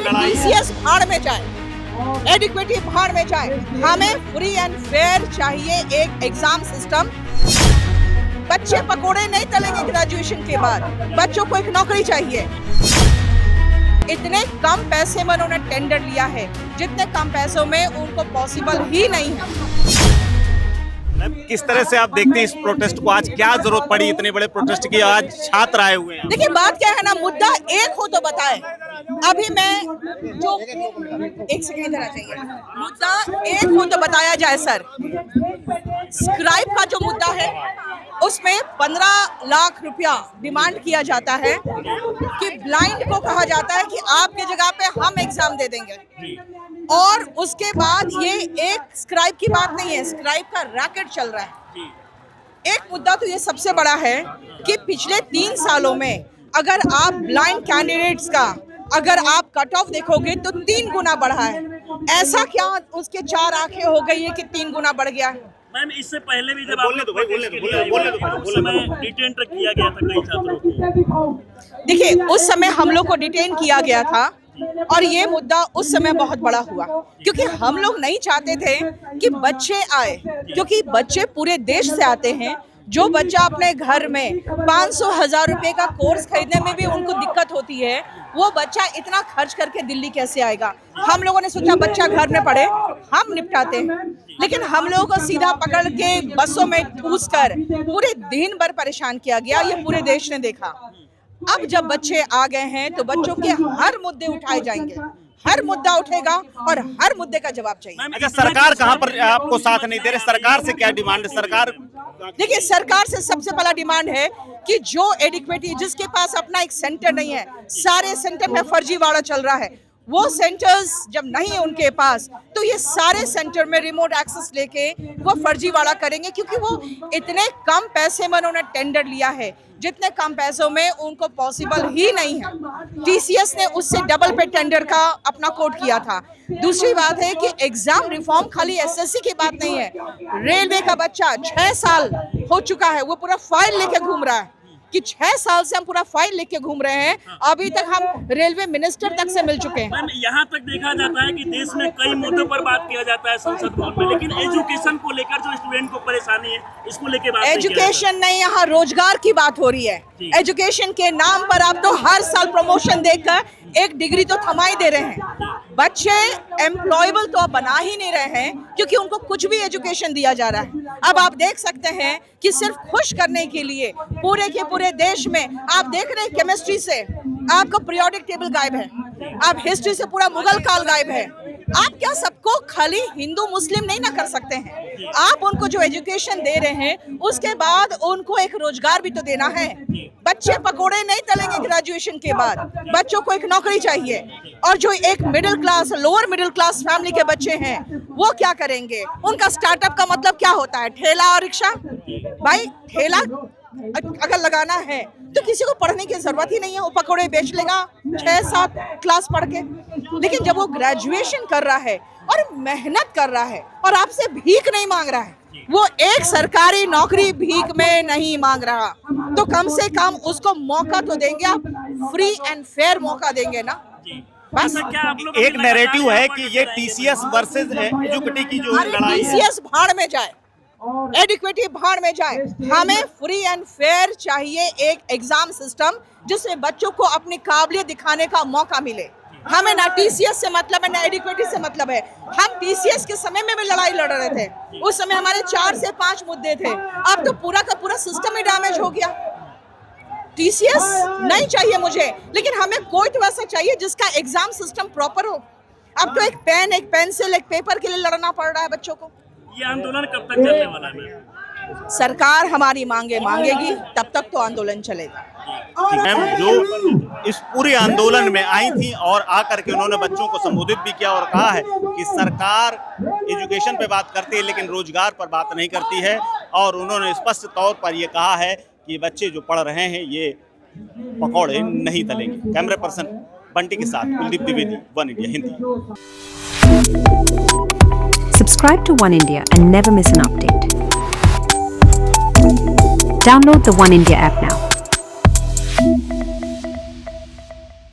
TCS भाड़ में जाए, एडिक्विटी भाड़ में जाए। हमें फ्री एंड फेयर चाहिए एक एग्जाम सिस्टम। बच्चे पकोड़े नहीं तलेंगे ग्रेजुएशन के बाद, बच्चों को एक नौकरी चाहिए। इतने कम पैसे में उन्होंने टेंडर लिया है, जितने कम पैसों में उनको पॉसिबल ही नहीं है। किस तरह से आप देखते हैं इस प्रोटेस्ट को? आज क्या जरूरत पड़ी इतने बड़े प्रोटेस्ट की? आज छात्र आए हुए हैं। देखिए बात क्या है ना, मुद्दा एक हो तो बताए। अभी मैं जो एक सेकंड इधर आ जाइए, मुद्दा एक हो तो बताया जाए सर। स्क्राइब का जो मुद्दा है उसमें 15 लाख रुपया डिमांड किया जाता है कि ब्लाइंड को कहा जाता है कि आपकी जगह पे हम एग्जाम दे देंगे। और उसके बाद ये एक स्क्राइब की बात नहीं है, स्क्राइब का रैकेट चल रहा है। एक मुद्दा तो ये सबसे बड़ा है कि पिछले 3 सालों में अगर आप ब्लाइंड कैंडिडेट्स का अगर आप कट ऑफ देखोगे तो 3 गुना बढ़ा है। ऐसा क्या उसके 4 आंखें हो गई है कि 3 गुना बढ़ गया है? मैम इससे पहले भी जब आपने उस समय डिटेन किया गया था कई छात्रों को। देखिए उस समय हम लोग को डिटेन किया गया था और ये मुद्दा उस समय बहुत बड़ा हुआ क्योंकि हम लोग नहीं चाहते थे कि बच्चे आए, क्योंकि बच्चे पूरे देश से आते हैं। जो बच्चा अपने घर में 500,000 रुपए का कोर्स खरीदने में भी उनको दिक्कत होती है, वो बच्चा इतना खर्च करके दिल्ली कैसे आएगा? हम लोगों ने सोचा बच्चा घर में पढ़े, हम निपटाते हैं। लेकिन हम लोगों को सीधा पकड़ के बसों में ठूस कर पूरे दिन भर परेशान किया गया, ये पूरे देश ने देखा। अब जब बच्चे आ गए हैं तो बच्चों के हर मुद्दे उठाए जाएंगे, हर मुद्दा उठेगा और हर मुद्दे का जवाब चाहिए। अच्छा, सरकार कहाँ पर आपको साथ नहीं दे रही? सरकार से क्या डिमांड है? सरकार देखिए सरकार से सबसे पहला डिमांड है कि जो एडिक्विटी, जिसके पास अपना एक सेंटर नहीं है, सारे सेंटर में फर्जीवाड़ा चल रहा है, वो सेंटर्स जब नहीं है उनके पास तो ये सारे सेंटर में रिमोट एक्सेस लेके वो फर्जीवाड़ा करेंगे, क्योंकि वो इतने कम पैसे में उन्होंने टेंडर लिया है, जितने कम पैसों में उनको पॉसिबल ही नहीं है। टीसीएस ने उससे डबल पे टेंडर का अपना कोट किया था। दूसरी बात है कि एग्जाम रिफॉर्म खाली एसएससी की बात नहीं है। रेलवे का बच्चा 6 साल हो चुका है, वो पूरा फाइल लेके घूम रहा है कि 6 साल से हम पूरा फाइल लेके घूम रहे हैं, अभी तक हम रेलवे मिनिस्टर तक से मिल चुके हैं। मैम यहाँ तक देखा जाता है कि देश में कई मुद्दों पर बात किया जाता है संसद भवन में, लेकिन एजुकेशन को लेकर जो स्टूडेंट को परेशानी है इसको लेकर बात एजुकेशन नहीं, यहाँ रोजगार की बात हो रही है। एजुकेशन के नाम पर आप तो हर साल प्रमोशन देकर एक डिग्री तो थमा ही दे रहे हैं। बच्चे एम्प्लॉयबल तो अब बना ही नहीं रहे हैं क्योंकि उनको कुछ भी एजुकेशन दिया जा रहा है। अब आप देख सकते हैं कि सिर्फ खुश करने के लिए पूरे के पूरे देश में आप देख रहे हैं केमिस्ट्री से आपका पीरियोडिक टेबल गायब है, आप हिस्ट्री से पूरा मुगल काल गायब है। आप क्या सबको खाली हिंदू मुस्लिम नहीं ना कर सकते हैं? आप उनको जो एजुकेशन दे रहे हैं उसके बाद उनको एक रोजगार भी तो देना है। बच्चे पकोड़े नहीं तलेंगे ग्रेजुएशन के बाद, बच्चों को एक नौकरी चाहिए। और जो एक middle class, lower middle class family के बच्चे हैं वो क्या करेंगे? उनका स्टार्टअप का मतलब क्या होता है? ठेला और रिक्शा। भाई ठेला अगर लगाना है तो किसी को पढ़ने की जरूरत ही नहीं है, वो पकौड़े बेच लेगा 6-7 क्लास पढ़ के। लेकिन जब वो ग्रेजुएशन कर रहा है और मेहनत कर रहा है और आपसे भीख नहीं मांग रहा है, वो एक सरकारी नौकरी भीख में नहीं मांग रहा, तो कम से कम उसको मौका तो देंगे आप, फ्री एंड फेयर मौका देंगे ना। बस एक नैरेटिव है कि ये टीसीएस वर्सेस एजुकेटी की जो लड़ाई है, टीसीएस भाड़ में जाए, एडिक्विटी भाड़ में जाए। हमें फ्री एंड फेयर चाहिए एक एग्जाम सिस्टम जिसमें बच्चों को अपनी काबिलियत दिखाने का मौका मिले। हमें ना टीसीएस से मतलब है ना एडिक्विटी से मतलब है। हम टीसीएस के समय में भी लड़ाई लड़ रहे थे, उस समय हमारे 4 से 5 मुद्दे थे। अब तो पूरा का पूरा सिस्टम ही डैमेज हो गया। टीसीएस नहीं चाहिए मुझे, लेकिन हमें कोई तो ऐसा चाहिए जिसका एग्जाम सिस्टम प्रॉपर हो। अब तो एक पेन, एक पेंसिल, एक पेपर के लिए लड़ना पड़ रहा है बच्चों को। ये आंदोलन कब तक चलने वाला है? सरकार हमारी मांगे मांगेगी, तब तक तो आंदोलन चलेगा। मैम जो इस पूरे आंदोलन में आई थी और आकर के उन्होंने बच्चों को संबोधित भी किया और कहा है कि सरकार एजुकेशन पे बात करती है लेकिन रोजगार पर बात नहीं करती है। और उन्होंने स्पष्ट तौर पर ये कहा है कि बच्चे जो पढ़ रहे हैं ये पकौड़े नहीं तलेंगे। कैमरा पर्सन बंटी के साथ Kuldeep Dwivedi, one India Hindi. Subscribe to One India and never miss an update. Download the One India app now.